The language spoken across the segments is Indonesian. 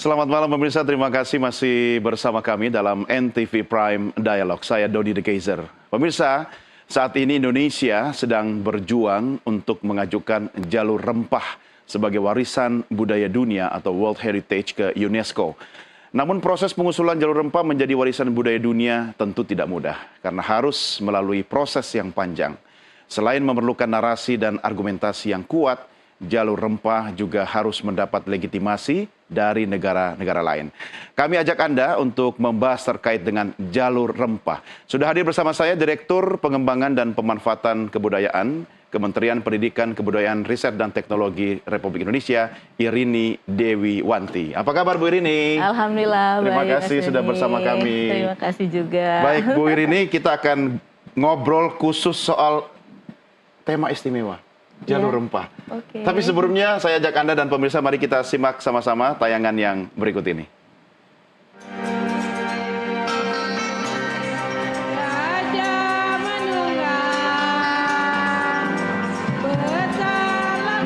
Selamat malam pemirsa, terima kasih masih bersama kami dalam NTV Prime Dialog. Saya Dodi The Kaiser. Pemirsa, saat ini Indonesia sedang berjuang untuk mengajukan jalur rempah sebagai warisan budaya dunia atau World Heritage ke UNESCO. Namun proses pengusulan jalur rempah menjadi warisan budaya dunia tentu tidak mudah karena harus melalui proses yang panjang. Selain memerlukan narasi dan argumentasi yang kuat, jalur rempah juga harus mendapat legitimasi dari negara-negara lain. Kami ajak Anda untuk membahas terkait dengan jalur rempah. Sudah hadir bersama saya Direktur Pengembangan dan Pemanfaatan Kebudayaan, Kementerian Pendidikan, Kebudayaan, Riset dan Teknologi Republik Indonesia, Irini Dewi Wanti. Apa kabar Bu Irini? Alhamdulillah, Terima baik, kasih sudah bersama kami. Terima kasih juga. Baik Bu Irini, kita akan ngobrol khusus soal tema istimewa. Jalur rempah. Okay. Tapi sebelumnya saya ajak Anda dan pemirsa, mari kita simak sama-sama tayangan yang berikut ini.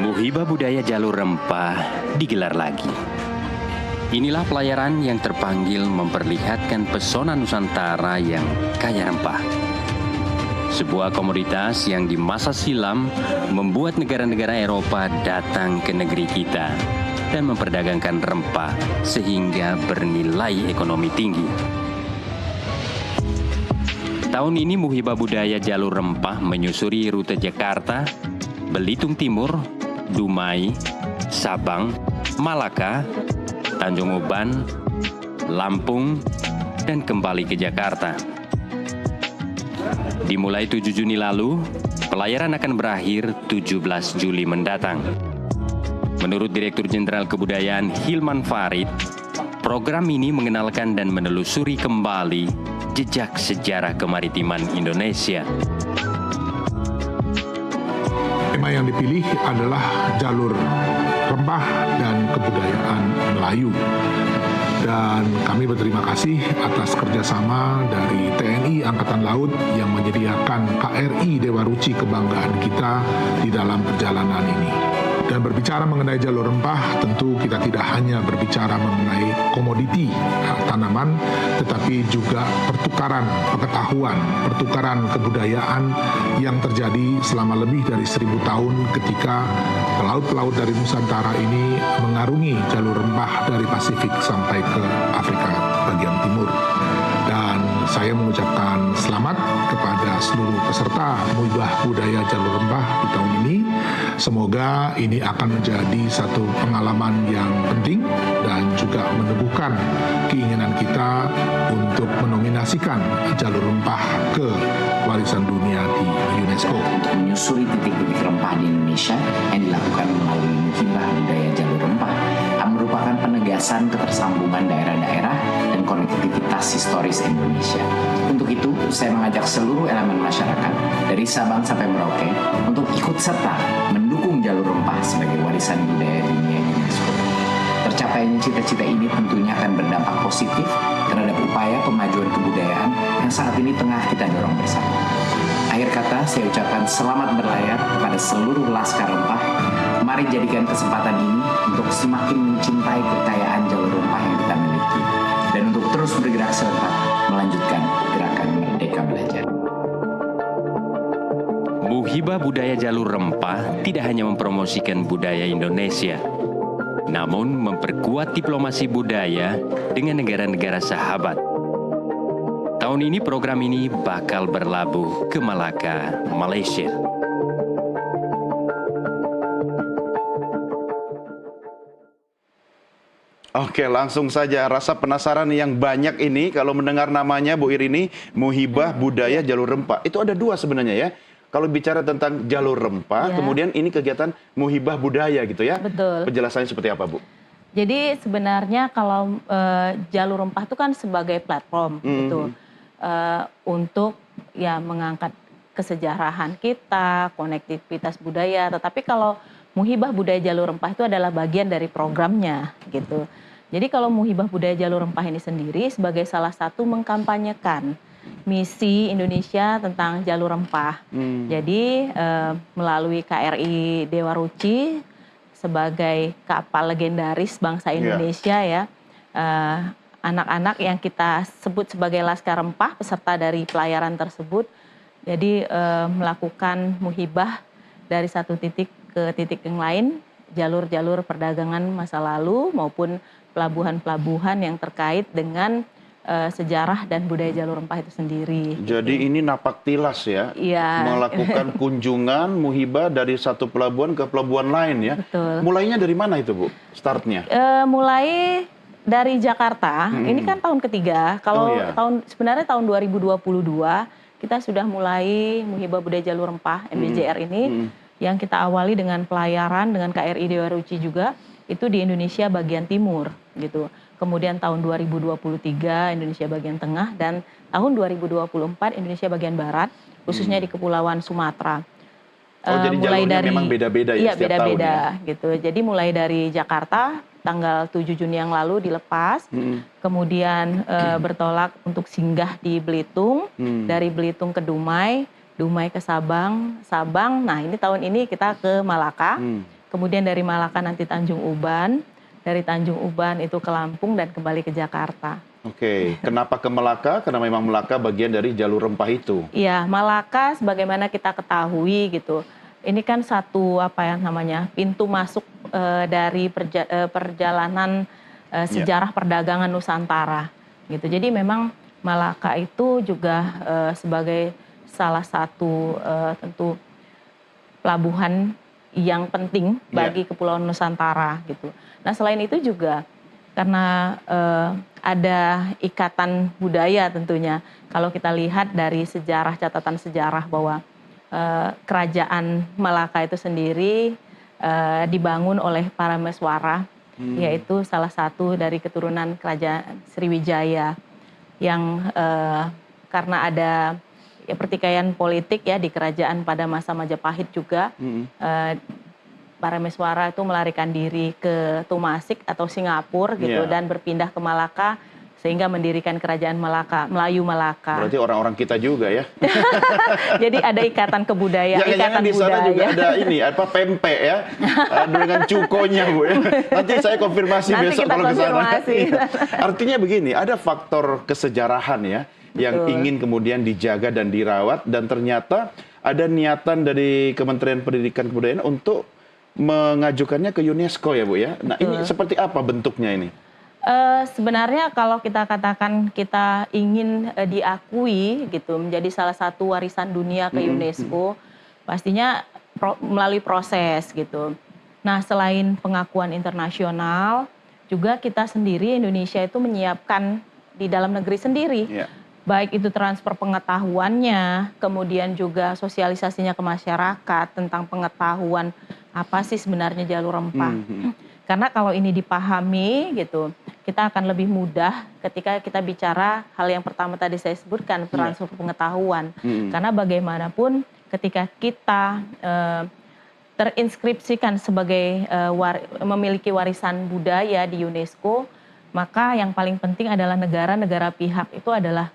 Muhibah Budaya Jalur Rempah digelar lagi. Inilah pelayaran yang terpanggil memperlihatkan pesona Nusantara yang kaya rempah. Sebuah komoditas yang di masa silam membuat negara-negara Eropa datang ke negeri kita dan memperdagangkan rempah sehingga bernilai ekonomi tinggi. Tahun ini Muhibah Budaya Jalur Rempah menyusuri rute Jakarta, Belitung Timur, Dumai, Sabang, Malaka, Tanjung Uban, Lampung, dan kembali ke Jakarta. Dimulai 7 Juni lalu, pelayaran akan berakhir 17 Juli mendatang. Menurut Direktur Jenderal Kebudayaan Hilman Farid, program ini mengenalkan dan menelusuri kembali jejak sejarah kemaritiman Indonesia. Tema yang dipilih adalah jalur rempah dan kebudayaan Melayu. Dan kami berterima kasih atas kerjasama dari TNI Angkatan Laut yang menyediakan KRI Dewa Ruci kebanggaan kita di dalam perjalanan ini. Dan berbicara mengenai jalur rempah, tentu kita tidak hanya berbicara mengenai komoditi tanaman, tetapi juga pertukaran pengetahuan, pertukaran kebudayaan yang terjadi selama lebih dari 1000 tahun ketika pelaut-pelaut dari Nusantara ini mengarungi jalur rempah dari Pasifik sampai ke Afrika bagian timur. Dan saya mengucapkan selamat kepada seluruh peserta Muhibah Budaya Jalur Rempah di tahun ini. Semoga ini akan menjadi satu pengalaman yang penting dan juga meneguhkan keinginan kita untuk menominasikan jalur rempah ke warisan dunia di UNESCO. Untuk menyusuri titik-titik rempah di Indonesia yang dilakukan melalui Muhibah Budaya Jalur Rempah merupakan penegasan ketersambungan daerah-daerah dan konektivitas historis Indonesia. Untuk itu, saya mengajak seluruh elemen masyarakat dari Sabang sampai Merauke untuk ikut serta mendukung jalur rempah sebagai warisan budaya dunia UNESCO. Tercapainya cita-cita ini tentunya akan berdampak positif terhadap upaya kemajuan kebudayaan yang saat ini tengah kita dorong bersama. Akhir kata, saya ucapkan selamat berlayar kepada seluruh laskar rempah. Mari jadikan kesempatan ini untuk semakin mencintai kekayaan jalur rempah yang kita miliki dan untuk terus bergerak serentak melanjutkan gerakan Merdeka Belajar. Muhibah Budaya Jalur Rempah tidak hanya mempromosikan budaya Indonesia, namun memperkuat diplomasi budaya dengan negara-negara sahabat. Tahun ini program ini bakal berlabuh ke Malaka, Malaysia. Oke, langsung saja. Rasa penasaran yang banyak ini kalau mendengar namanya Bu Irini, Muhibah Budaya Jalur Rempah. Itu ada dua sebenarnya ya. Kalau bicara tentang jalur rempah, kemudian ini kegiatan Muhibah Budaya gitu ya. Betul. Penjelasannya seperti apa Bu? Jadi sebenarnya kalau jalur rempah itu kan sebagai platform gitu untuk ya mengangkat kesejarahan kita, konektivitas budaya. Tetapi kalau Muhibah Budaya Jalur Rempah itu adalah bagian dari programnya gitu. Jadi kalau Muhibah Budaya Jalur Rempah ini sendiri sebagai salah satu mengkampanyekan misi Indonesia tentang jalur rempah. Jadi melalui KRI Dewa Ruci sebagai kapal legendaris bangsa Indonesia ya, anak-anak yang kita sebut sebagai Laskar Rempah, peserta dari pelayaran tersebut, jadi melakukan muhibah dari satu titik ke titik yang lain, jalur-jalur perdagangan masa lalu maupun pelabuhan-pelabuhan yang terkait dengan sejarah dan budaya jalur rempah itu sendiri. Jadi ini napak tilas ya, Iya. melakukan kunjungan muhibah dari satu pelabuhan ke pelabuhan lain ya. Betul. Mulainya dari mana itu Bu, startnya? Mulai dari Jakarta, ini kan tahun ketiga. Kalau Oh, iya. sebenarnya tahun 2022 kita sudah mulai muhibah budaya jalur rempah MBJR ini, yang kita awali dengan pelayaran dengan KRI Dewa Ruci juga itu di Indonesia bagian timur gitu. Kemudian tahun 2023 Indonesia bagian tengah dan tahun 2024 Indonesia bagian barat, khususnya di Kepulauan Sumatera. Oh, jadi jalurnya memang beda-beda ya iya, setiap tahun beda-beda ya? gitu. Jadi mulai dari Jakarta tanggal 7 Juni yang lalu dilepas, kemudian bertolak untuk singgah di Belitung, dari Belitung ke Dumai, Dumai ke Sabang, Sabang. Nah ini tahun ini kita ke Malaka, kemudian dari Malaka nanti Tanjung Uban, dari Tanjung Uban itu ke Lampung dan kembali ke Jakarta. Oke, kenapa ke Malaka? Karena memang Malaka bagian dari jalur rempah itu. Iya, Malaka sebagaimana kita ketahui gitu. Ini kan satu pintu masuk dari perjalanan sejarah perdagangan Nusantara gitu. Jadi memang Malaka itu juga sebagai salah satu tentu pelabuhan yang penting bagi Kepulauan Nusantara gitu. Nah selain itu juga karena ada ikatan budaya tentunya. Kalau kita lihat dari sejarah, catatan sejarah bahwa kerajaan Malaka itu sendiri dibangun oleh para Meswara, yaitu salah satu dari keturunan kerajaan Sriwijaya yang karena ada pertikaian politik ya di kerajaan pada masa Majapahit juga, para Meswara itu melarikan diri ke Tumasik atau Singapura gitu dan berpindah ke Malaka sehingga mendirikan kerajaan Malaka, Melayu Malaka. Berarti orang-orang kita juga ya. Jadi ada ikatan kebudayaan, Jangan-jangan di sana juga ada ini pempek ya, dengan cukonya Bu ya. Nanti saya konfirmasi Nanti besok kita kalau ke sana. konfirmasi. Iya. Artinya begini, ada faktor kesejarahan ya yang ingin kemudian dijaga dan dirawat, dan ternyata ada niatan dari Kementerian Pendidikan dan Kebudayaan untuk mengajukannya ke UNESCO ya Bu ya. Nah ini seperti apa bentuknya ini? Sebenarnya kalau kita katakan kita ingin diakui gitu menjadi salah satu warisan dunia ke UNESCO, pastinya melalui proses gitu. Nah selain pengakuan internasional, juga kita sendiri Indonesia itu menyiapkan di dalam negeri sendiri. Baik itu transfer pengetahuannya, kemudian juga sosialisasinya ke masyarakat tentang pengetahuan apa sih sebenarnya jalur rempah. Karena kalau ini dipahami gitu, kita akan lebih mudah ketika kita bicara hal yang pertama tadi saya sebutkan, transfer pengetahuan. Karena bagaimanapun ketika kita terinskripsikan sebagai memiliki warisan budaya di UNESCO, maka yang paling penting adalah negara-negara pihak itu adalah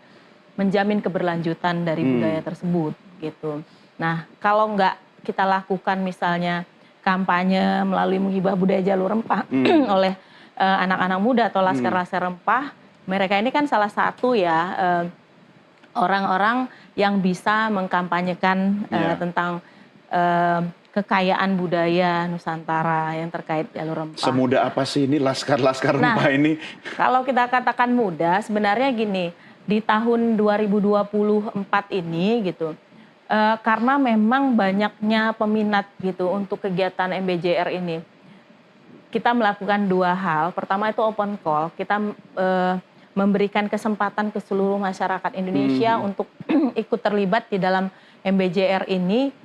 menjamin keberlanjutan dari budaya tersebut gitu. Nah kalau nggak kita lakukan misalnya kampanye melalui muhibah budaya jalur rempah oleh anak-anak muda atau laskar-laskar rempah, mereka ini kan salah satu ya orang-orang yang bisa mengkampanyekan tentang kekayaan budaya Nusantara yang terkait jalur rempah. Semudah apa sih ini laskar-laskar rempah ini? Kalau kita katakan mudah, sebenarnya gini, di tahun 2024 ini gitu, karena memang banyaknya peminat gitu untuk kegiatan MBJR ini, kita melakukan dua hal. Pertama itu open call, kita memberikan kesempatan ke seluruh masyarakat Indonesia untuk ikut terlibat di dalam MBJR ini.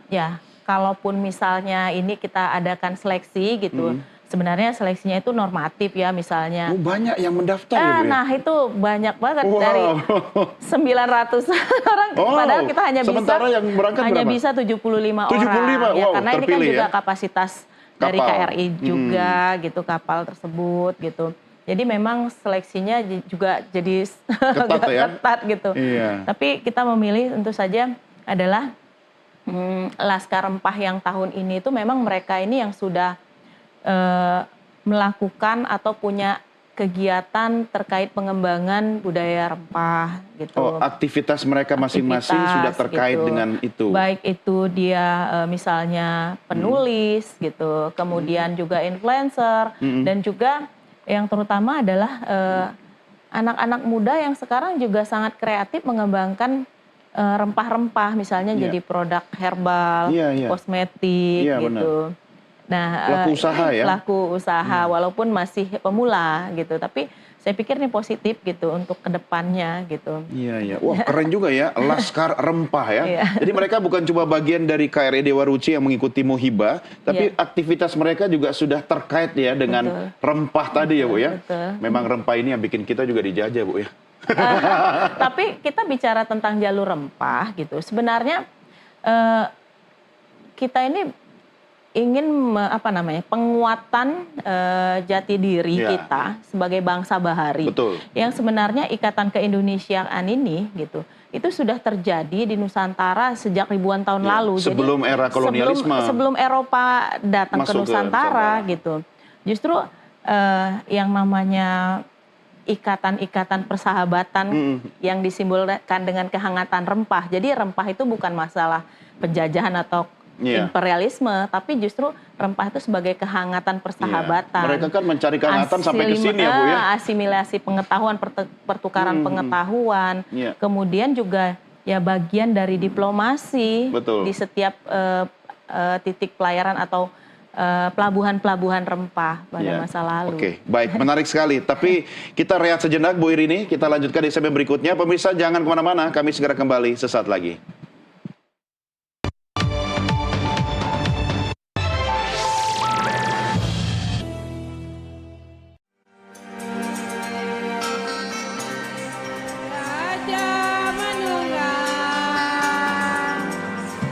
Ya, kalaupun misalnya ini kita adakan seleksi gitu, sebenarnya seleksinya itu normatif ya misalnya. Oh, banyak yang mendaftar ya Bu ya? Nah itu banyak banget dari 900 orang, padahal kita hanya sementara yang berangkat berapa? bisa 75 orang. 75, Ya, wow, karena ini kan juga ya? kapasitas dari KRI juga gitu, kapal tersebut gitu. Jadi memang seleksinya juga jadi ketat gitu. Iya. Tapi kita memilih tentu saja adalah laskar rempah yang tahun ini itu memang mereka ini yang sudah melakukan atau punya kegiatan terkait pengembangan budaya rempah gitu. Oh, aktivitas mereka masing-masing sudah terkait gitu. dengan itu. Baik itu dia misalnya penulis gitu, kemudian juga influencer, dan juga yang terutama adalah anak-anak muda yang sekarang juga sangat kreatif mengembangkan rempah-rempah, misalnya Iya. jadi produk herbal, Iya, iya. kosmetik Iya, gitu. Nah, Pelaku usaha ya? pelaku usaha walaupun masih pemula gitu, tapi saya pikir ini positif gitu untuk kedepannya gitu. Iya, iya. Wah, keren juga ya, Laskar Rempah ya. Iya. Jadi mereka bukan cuma bagian dari KRI Dewa Ruci yang mengikuti Muhibah, tapi Iya. aktivitas mereka juga sudah terkait ya dengan Betul. rempah tadi ya, Bu ya. Betul. Memang rempah ini yang bikin kita juga dijajah, Bu ya. Tapi kita bicara tentang jalur rempah gitu, sebenarnya kita ini ingin penguatan jati diri Ya. kita sebagai bangsa bahari. Betul. Yang sebenarnya ikatan keindonesiaan ini gitu, itu sudah terjadi di Nusantara sejak ribuan tahun Ya, lalu. sebelum era kolonialisme. Sebelum Eropa datang ke Masuk ke Nusantara Nusantara. gitu. Justru yang namanya ikatan-ikatan persahabatan yang disimbolkan dengan kehangatan rempah. Jadi rempah itu bukan masalah penjajahan atau Iya. imperialisme, tapi justru rempah itu sebagai kehangatan persahabatan. Mereka kan mencari kehangatan sampai ke sini ya, Bu ya. Asimilasi pengetahuan, pertukaran pengetahuan. Iya. Kemudian juga ya bagian dari diplomasi Betul. di setiap titik pelayaran atau pelabuhan-pelabuhan rempah pada Ya. masa lalu. Oke, baik, menarik sekali. Tapi kita rehat sejenak, Bu Irini. Kita lanjutkan di segmen berikutnya. Pemirsa jangan kemana-mana, kami segera kembali sesaat lagi. Raja menunggang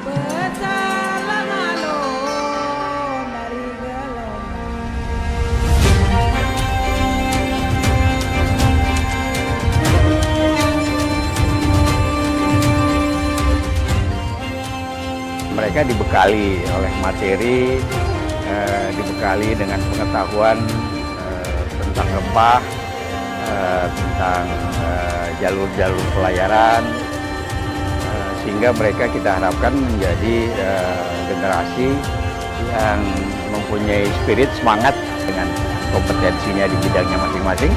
bersalah malum dari gelombang. Mereka dibekali oleh materi, dibekali dengan pengetahuan tentang rempah, tentang jalur-jalur pelayaran, sehingga mereka kita harapkan menjadi generasi yang mempunyai spirit, semangat dengan kompetensinya di bidangnya masing-masing.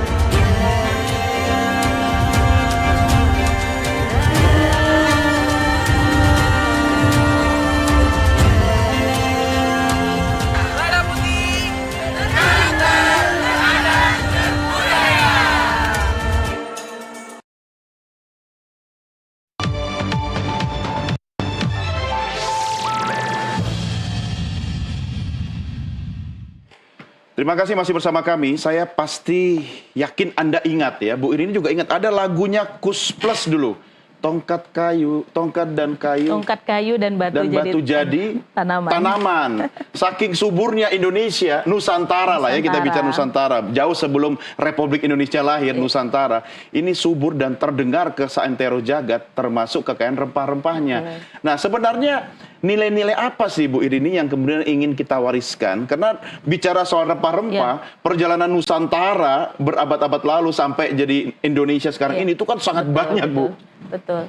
Terima kasih masih bersama kami. Saya pasti yakin Anda ingat ya, Bu Irini juga ingat ada lagunya Kus Plus dulu. Tongkat kayu, tongkat dan kayu. Tongkat kayu dan batu, jadi tanaman. tanaman. Saking suburnya Indonesia, Nusantara lah ya, kita bicara Nusantara. Jauh sebelum Republik Indonesia lahir, Nusantara. Ini subur dan terdengar ke saantero jagat, termasuk kekayaan rempah-rempahnya. Nah, sebenarnya nilai-nilai apa sih Bu Irini yang kemudian ingin kita wariskan? Karena bicara soal rempah-rempah, perjalanan Nusantara berabad-abad lalu sampai jadi Indonesia sekarang ini itu kan sangat banyak, Bu. Betul.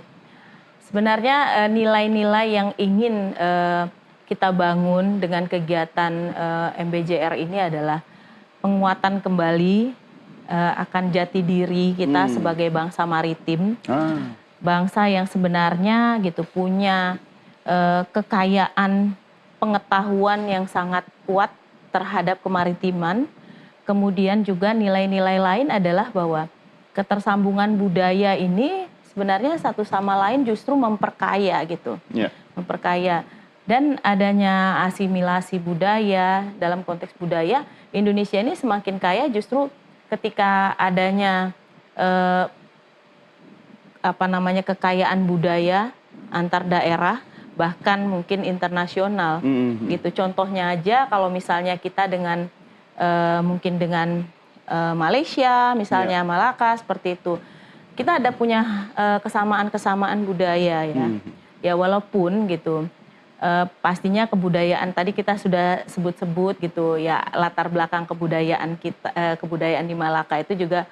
Sebenarnya nilai-nilai yang ingin kita bangun dengan kegiatan MBJR ini adalah penguatan kembali akan jati diri kita sebagai bangsa maritim. Bangsa yang sebenarnya gitu punya kekayaan pengetahuan yang sangat kuat terhadap kemaritiman. Kemudian juga nilai-nilai lain adalah bahwa ketersambungan budaya ini sebenarnya satu sama lain justru memperkaya gitu. Ya. Memperkaya. Dan adanya asimilasi budaya, dalam konteks budaya, Indonesia ini semakin kaya justru ketika adanya kekayaan budaya antar daerah, bahkan mungkin internasional gitu. Contohnya aja kalau misalnya kita dengan mungkin dengan Malaysia misalnya, Malaka seperti itu, kita ada punya kesamaan-kesamaan budaya ya. Ya walaupun gitu pastinya kebudayaan tadi kita sudah sebut-sebut gitu ya, latar belakang kebudayaan kita, kebudayaan di Malaka itu juga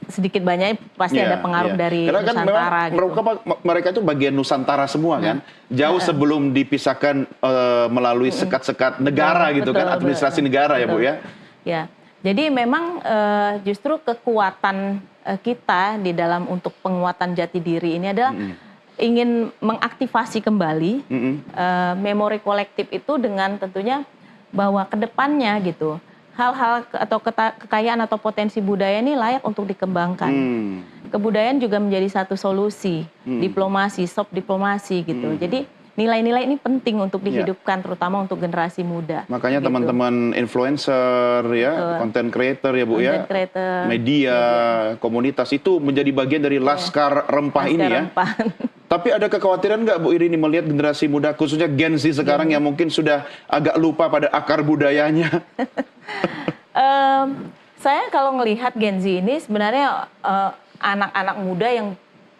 sedikit banyak pasti ada pengaruh dari karena kan Nusantara memang gitu. mereka itu bagian Nusantara semua kan, jauh sebelum dipisahkan melalui sekat-sekat negara gitu kan, administrasi negara ya Bu ya. Ya, jadi memang justru kekuatan kita di dalam untuk penguatan jati diri ini adalah ingin mengaktifasi kembali memori kolektif itu dengan tentunya bahwa kedepannya gitu hal-hal atau kekayaan atau potensi budaya ini layak untuk dikembangkan. Kebudayaan juga menjadi satu solusi, diplomasi, soft diplomasi gitu. Jadi nilai-nilai ini penting untuk dihidupkan, terutama untuk generasi muda. Makanya gitu. teman-teman influencer ya, content creator ya Bu ya, media, komunitas itu menjadi bagian dari Laskar Rempah ini ya. Tapi ada kekhawatiran nggak Bu Irini melihat generasi muda, khususnya Gen Z sekarang yang mungkin sudah agak lupa pada akar budayanya? Saya kalau melihat Gen Z ini sebenarnya anak-anak muda yang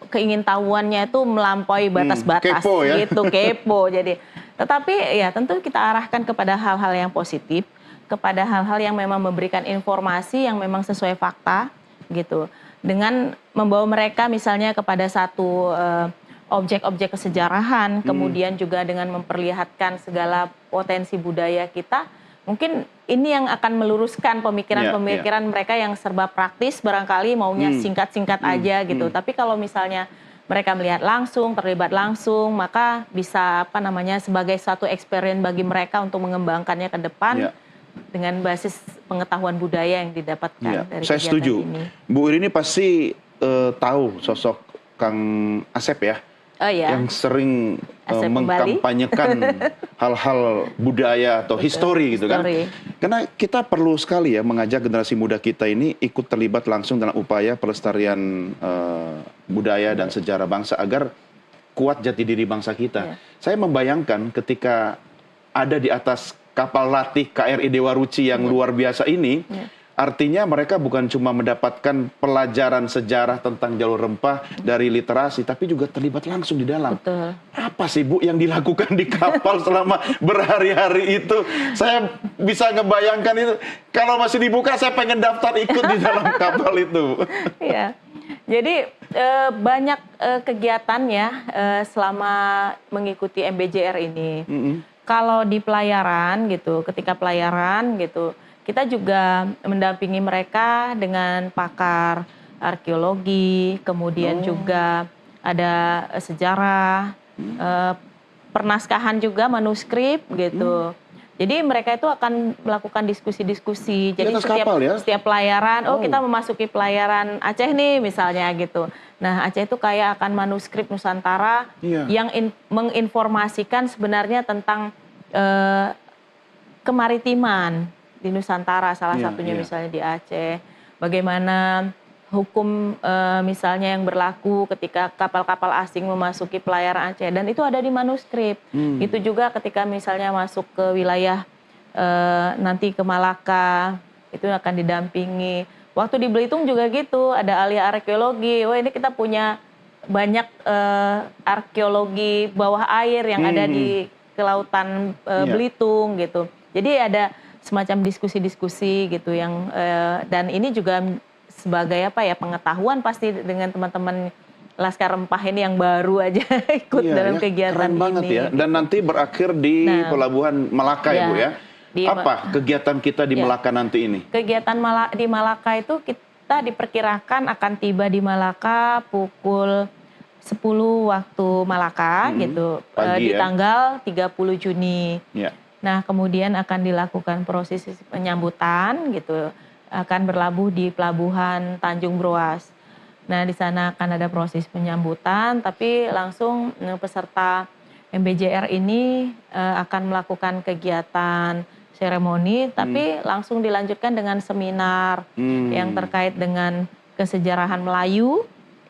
keingintahuannya itu melampaui batas-batas kepo ya? gitu, kepo. Jadi, tetapi ya tentu kita arahkan kepada hal-hal yang positif, kepada hal-hal yang memang memberikan informasi yang memang sesuai fakta gitu. Dengan membawa mereka misalnya kepada satu objek-objek kesejarahan, kemudian juga dengan memperlihatkan segala potensi budaya kita, mungkin ini yang akan meluruskan pemikiran-pemikiran mereka yang serba praktis, barangkali maunya singkat-singkat aja gitu. Tapi kalau misalnya mereka melihat langsung, terlibat langsung, maka bisa sebagai suatu experience bagi mereka untuk mengembangkannya ke depan dengan basis pengetahuan budaya yang didapatkan dari saya kegiatan setuju. ini. Bu Irini pasti tahu sosok Kang Asep ya. Yang sering mengkampanyekan hal-hal budaya atau histori gitu kan. Karena kita perlu sekali ya mengajak generasi muda kita ini ikut terlibat langsung dalam upaya pelestarian budaya dan sejarah bangsa agar kuat jati diri bangsa kita. Saya membayangkan ketika ada di atas kapal latih KRI Dewa Ruci yang luar biasa ini, artinya mereka bukan cuma mendapatkan pelajaran sejarah tentang jalur rempah dari literasi, tapi juga terlibat langsung di dalam. Betul. Apa sih Bu yang dilakukan di kapal selama berhari-hari itu? Saya bisa ngebayangkan itu. Kalau masih dibuka, saya pengen daftar ikut di dalam kapal itu. Iya. Jadi banyak kegiatan ya selama mengikuti MBJR ini. Kalau di pelayaran gitu, ketika pelayaran gitu, kita juga mendampingi mereka dengan pakar arkeologi, kemudian juga ada sejarah, pernaskahan juga, manuskrip gitu. Jadi mereka itu akan melakukan diskusi-diskusi. Jadi setiap pelayaran, kita memasuki pelayaran Aceh nih misalnya gitu. Nah Aceh itu kayak akan manuskrip Nusantara yang menginformasikan sebenarnya tentang kemaritiman di Nusantara, salah satunya misalnya di Aceh. Bagaimana hukum misalnya yang berlaku ketika kapal-kapal asing memasuki pelayaran Aceh, dan itu ada di manuskrip. Itu juga ketika misalnya masuk ke wilayah nanti ke Malaka, itu akan didampingi. Waktu di Belitung juga gitu, ada ahli arkeologi. Wah ini kita punya banyak arkeologi bawah air yang ada di kelautan Belitung gitu. Jadi ada semacam diskusi-diskusi gitu yang dan ini juga sebagai pengetahuan pasti dengan teman-teman Laskar Rempah ini yang baru aja ikut dalam kegiatan keren banget ini. Ya. Dan nanti berakhir di Pelabuhan Malaka ya Bu ya. Apa kegiatan kita di Malaka nanti ini? Kegiatan di Malaka itu kita diperkirakan akan tiba di Malaka pukul 10 waktu Malaka gitu di tanggal 30 Juni. Nah, kemudian akan dilakukan proses penyambutan gitu, akan berlabuh di pelabuhan Tanjung Broas. Nah, di sana akan ada proses penyambutan, tapi langsung peserta MBJR ini akan melakukan kegiatan seremoni, tapi langsung dilanjutkan dengan seminar yang terkait dengan kesejarahan Melayu,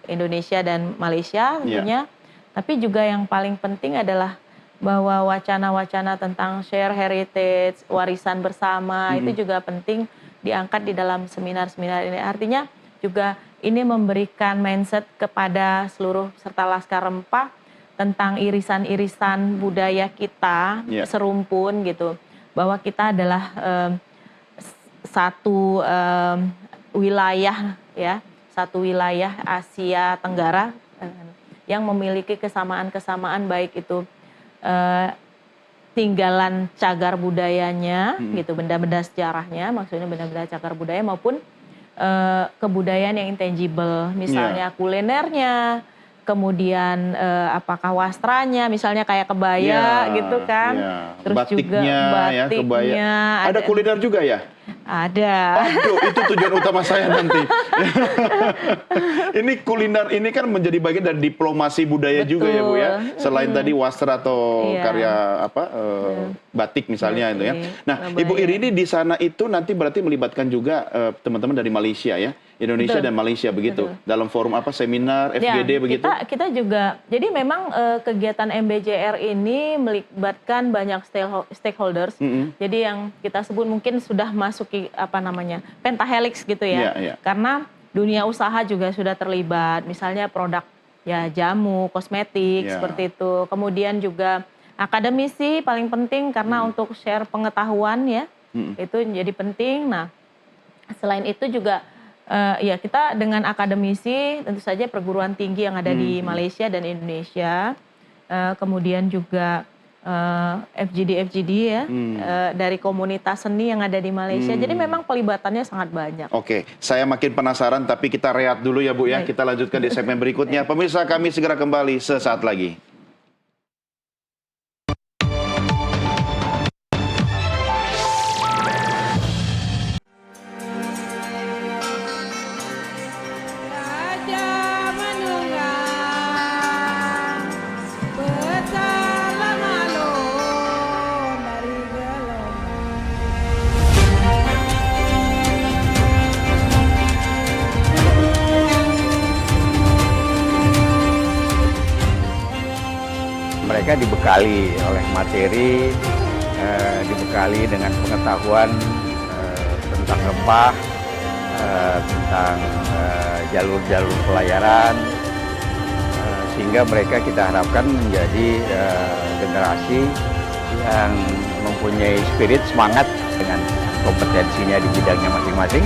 Indonesia dan Malaysia tentunya. Tapi juga yang paling penting adalah bahwa wacana-wacana tentang share heritage, warisan bersama itu juga penting diangkat di dalam seminar-seminar ini. Artinya juga ini memberikan mindset kepada seluruh peserta Laskar Rempah tentang irisan-irisan budaya kita, Ya. serumpun gitu, bahwa kita adalah satu wilayah ya, satu wilayah Asia Tenggara yang memiliki kesamaan-kesamaan, baik itu tinggalan cagar budayanya gitu, benda-benda sejarahnya, maksudnya benda-benda cagar budaya, maupun kebudayaan yang intangible, misalnya kulinernya, kemudian apakah wastranya, misalnya kayak kebaya gitu kan, terus batiknya, juga ya, kebaya. batiknya, Ada kuliner juga ya? ada. Aduh, itu tujuan utama saya nanti. Ini kuliner ini kan menjadi bagian dari diplomasi budaya juga ya Bu ya. Selain tadi wastra atau Iya. karya batik misalnya itu ya. Nah, Kebaya. Ibu Irini di sana itu nanti berarti melibatkan juga teman-teman dari Malaysia ya. Indonesia Betul. dan Malaysia begitu. Betul. Dalam forum apa, seminar, FGD Ya, begitu? kita juga, jadi memang kegiatan MBJR ini melibatkan banyak stakeholders. Jadi yang kita sebut mungkin sudah masuki apa namanya pentahelix gitu ya. Iya, iya. Karena dunia usaha juga sudah terlibat. Misalnya produk ya jamu, kosmetik Iya. seperti itu. Kemudian juga akademisi paling penting karena untuk share pengetahuan ya itu jadi penting. Nah, selain itu juga ya kita dengan akademisi tentu saja perguruan tinggi yang ada di Malaysia dan Indonesia, kemudian juga FGD ya, dari komunitas seni yang ada di Malaysia. Jadi memang pelibatannya sangat banyak. Oke, saya makin penasaran tapi kita rehat dulu ya Bu ya. Baik. Kita lanjutkan di segmen berikutnya. Pemirsa, kami segera kembali sesaat lagi. Raja menunggang bersalah malu dari gelombang. Mereka dibekali oleh materi, dibekali dengan pengetahuan tentang rempah, tentang jalur-jalur pelayaran, sehingga mereka kita harapkan menjadi generasi yang mempunyai spirit, semangat dengan kompetensinya di bidangnya masing-masing.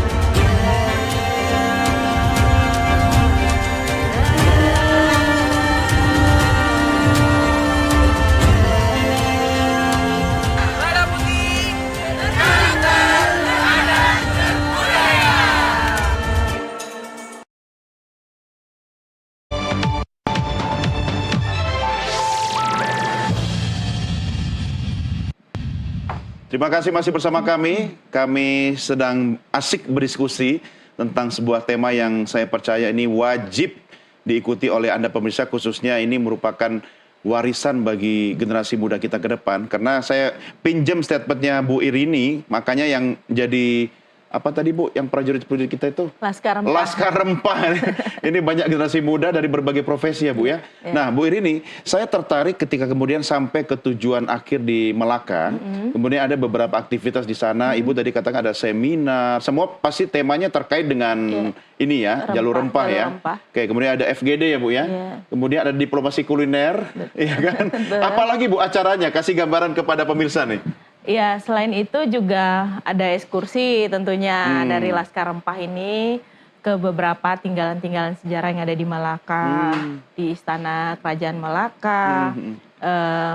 Terima kasih masih bersama kami. Kami sedang asik berdiskusi tentang sebuah tema yang saya percaya ini wajib diikuti oleh Anda pemirsa, khususnya ini merupakan warisan bagi generasi muda kita ke depan. Karena saya pinjam statementnya Bu Irini, makanya yang jadi apa tadi Bu, yang prajurit-prajurit kita itu? Laskar Rempah. Laskar Rempah. Ini banyak generasi muda dari berbagai profesi ya Bu ya. Nah Bu Irini, saya tertarik ketika kemudian sampai ke tujuan akhir di Melaka. Kemudian ada beberapa aktivitas di sana. Ibu tadi katakan ada seminar. Semua pasti temanya terkait dengan ini ya, jalur rempah jalur ya. rempah. Oke, kemudian ada FGD ya Bu ya. Iya. Kemudian ada diplomasi kuliner. Iya kan? Apalagi Bu acaranya? Kasih gambaran kepada pemirsa nih. Ya, selain itu juga ada ekskursi tentunya dari Laskar Rempah ini ke beberapa tinggalan-tinggalan sejarah yang ada di Malaka, di Istana Kerajaan Malaka,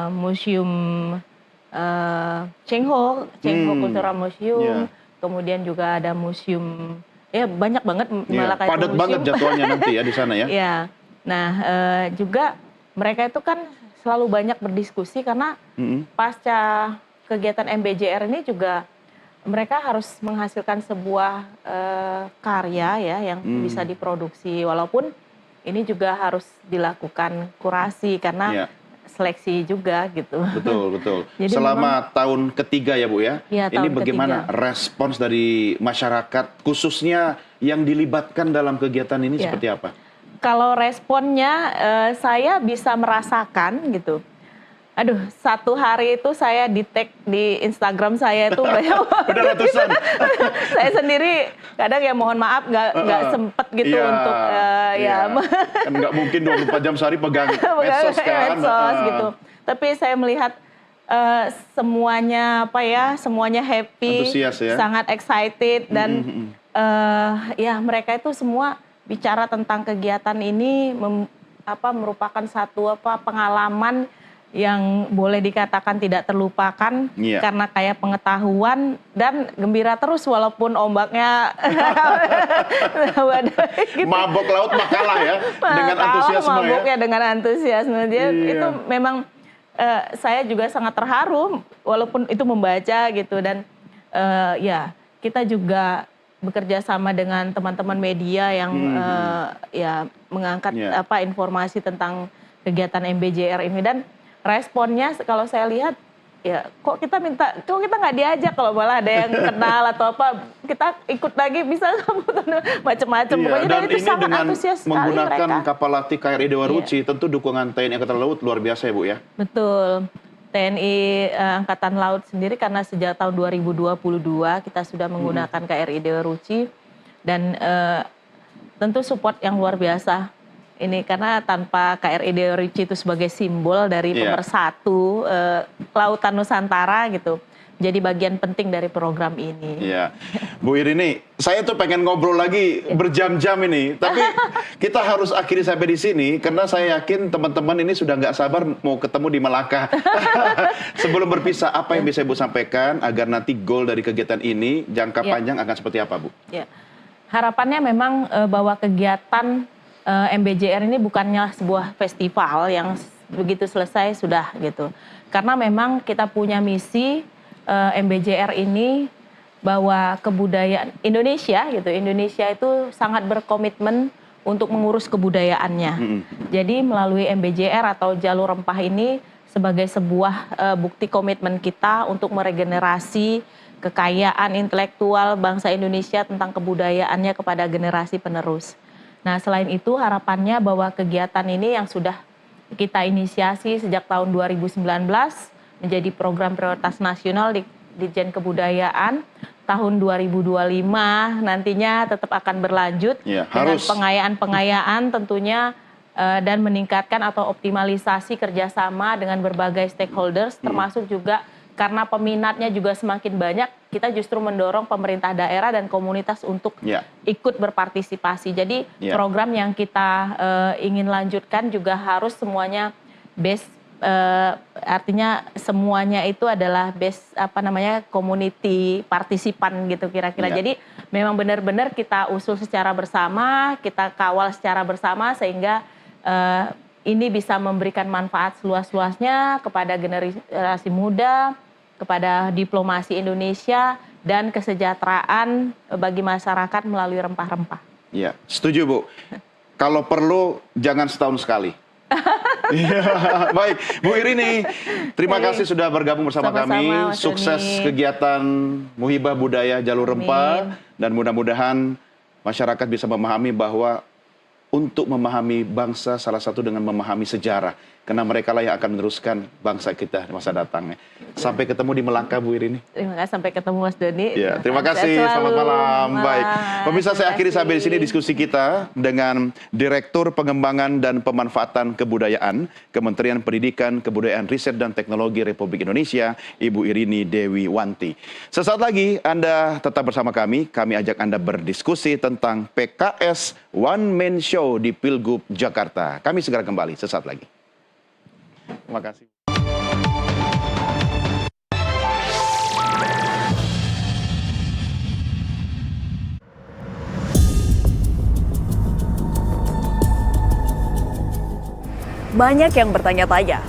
Museum Cheng Ho Cultural Museum, kemudian juga ada museum, ya banyak banget Malaka itu padat museum. banget jadwalnya nanti ya di sana ya. Ya, nah juga mereka itu kan selalu banyak berdiskusi karena pasca kegiatan MBJR ini juga mereka harus menghasilkan sebuah karya ya yang bisa diproduksi, walaupun ini juga harus dilakukan kurasi karena seleksi juga gitu. Betul. Jadi selama tahun ketiga ya Bu ya. Ya, ini tahun bagaimana ketiga. respons dari masyarakat khususnya yang dilibatkan dalam kegiatan ini Ya. seperti apa? Kalau responnya saya bisa merasakan gitu. Aduh, satu hari itu saya di-tag di Instagram saya itu banyak. Udah ratusan. Saya sendiri kadang ya mohon maaf nggak sempet gitu Iya, untuk iya. ya Kan nggak mungkin 24 jam sehari pegang medsos kan. medsos gitu. Tapi saya melihat semuanya semuanya happy, Antusias ya. sangat excited dan ya mereka itu semua bicara tentang kegiatan ini merupakan satu pengalaman yang boleh dikatakan tidak terlupakan Iya. karena kayak pengetahuan dan gembira terus walaupun ombaknya gitu. Mabok laut makalah ya dengan antusiasme ya. Mabuknya dengan antusiasme dia Iya. itu memang saya juga sangat terharu walaupun itu membaca gitu dan ya kita juga bekerja sama dengan teman-teman media yang ya mengangkat Iya. informasi tentang kegiatan MBJR ini dan responnya kalau saya lihat ya kok kita nggak diajak kalau malah ada yang kenal atau apa kita ikut lagi bisa macam-macam Iya, pokoknya dan dan itu ini sangat dengan antusias sekali menggunakan mereka. kapal latih KRI Dewa Ruci, tentu dukungan TNI Angkatan Laut luar biasa ya Bu ya. Betul. TNI Angkatan Laut sendiri karena sejak tahun 2022 kita sudah menggunakan KRI Dewa Ruci dan tentu support yang luar biasa. Ini karena tanpa KRI Dewa Ruci itu sebagai simbol dari Iya. pemersatu Lautan Nusantara gitu. Jadi bagian penting dari program ini. Iya, Bu Irini, saya tuh pengen ngobrol lagi berjam-jam ini, tapi kita harus akhiri sampai di sini karena saya yakin teman-teman ini sudah nggak sabar mau ketemu di Melaka. Sebelum berpisah, apa yang bisa Ibu sampaikan agar nanti goal dari kegiatan ini jangka Iya. panjang akan seperti apa, Bu? Ya. Harapannya memang bahwa kegiatan MBJR ini bukannya sebuah festival yang begitu selesai sudah gitu. Karena memang kita punya misi MBJR ini bahwa kebudayaan Indonesia gitu. Indonesia itu sangat berkomitmen untuk mengurus kebudayaannya. Jadi melalui MBJR atau jalur rempah ini sebagai sebuah bukti komitmen kita untuk meregenerasi kekayaan intelektual bangsa Indonesia tentang kebudayaannya kepada generasi penerus. Nah, selain itu harapannya bahwa kegiatan ini yang sudah kita inisiasi sejak tahun 2019 menjadi program prioritas nasional di Ditjen Kebudayaan tahun 2025 nantinya tetap akan berlanjut Ya, dengan harus. pengayaan tentunya dan meningkatkan atau optimalisasi kerjasama dengan berbagai stakeholders termasuk juga karena peminatnya juga semakin banyak, kita justru mendorong pemerintah daerah dan komunitas untuk Ya. ikut berpartisipasi. Jadi Ya. program yang kita ingin lanjutkan juga harus semuanya artinya semuanya itu adalah community partisipan gitu kira-kira. Ya. Jadi memang benar-benar kita usul secara bersama, kita kawal secara bersama sehingga ini bisa memberikan manfaat seluas-luasnya kepada generasi muda, kepada diplomasi Indonesia dan kesejahteraan bagi masyarakat melalui rempah-rempah. Iya, setuju Bu. Kalau perlu jangan setahun sekali. Iya, baik. Bu Irini, terima kasih sudah bergabung bersama Sama-sama, kami. Mas Sukses Doni. kegiatan Muhibah Budaya Jalur Rempah Amin. dan mudah-mudahan masyarakat bisa memahami bahwa untuk memahami bangsa salah satu dengan memahami sejarah. Karena mereka lah yang akan meneruskan bangsa kita di masa datang. Sampai ketemu di Melaka, Bu Irini. Terima kasih, sampai ketemu Mas Doni. Ya, terima Sehat kasih. selalu. Selamat malam. Baik. Pemirsa, saya Terima akhiri sampai di sini kasih. diskusi kita dengan Direktur Pengembangan dan Pemanfaatan Kebudayaan Kementerian Pendidikan, Kebudayaan, Riset dan Teknologi Republik Indonesia, Ibu Irini Dewi Wanti. Sesaat lagi Anda tetap bersama kami. Kami ajak Anda berdiskusi tentang PKS One Man Show di Pilgub Jakarta. Kami segera kembali sesaat lagi. Terima kasih. Banyak yang bertanya-tanya,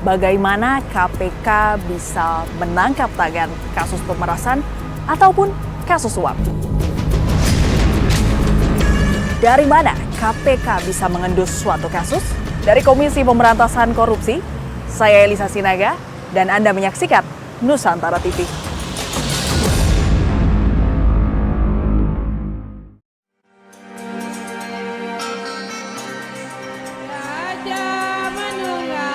bagaimana KPK bisa menangkap tangan kasus pemerasan ataupun kasus suap? Dari mana KPK bisa mengendus suatu kasus? Dari Komisi Pemberantasan Korupsi, saya Elisa Sinaga, dan Anda menyaksikan Nusantara TV. Raja Manunggal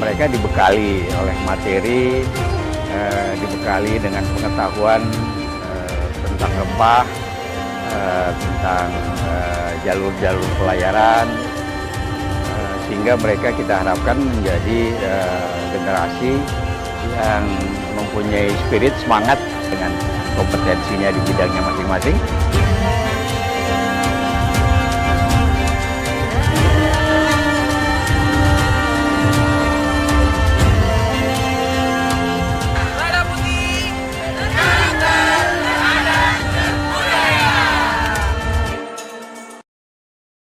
mereka dibekali oleh materi, dibekali dengan pengetahuan tentang rempah, tentang jalur-jalur pelayaran, sehingga mereka kita harapkan menjadi generasi yang mempunyai spirit semangat dengan kompetensinya di bidangnya masing-masing.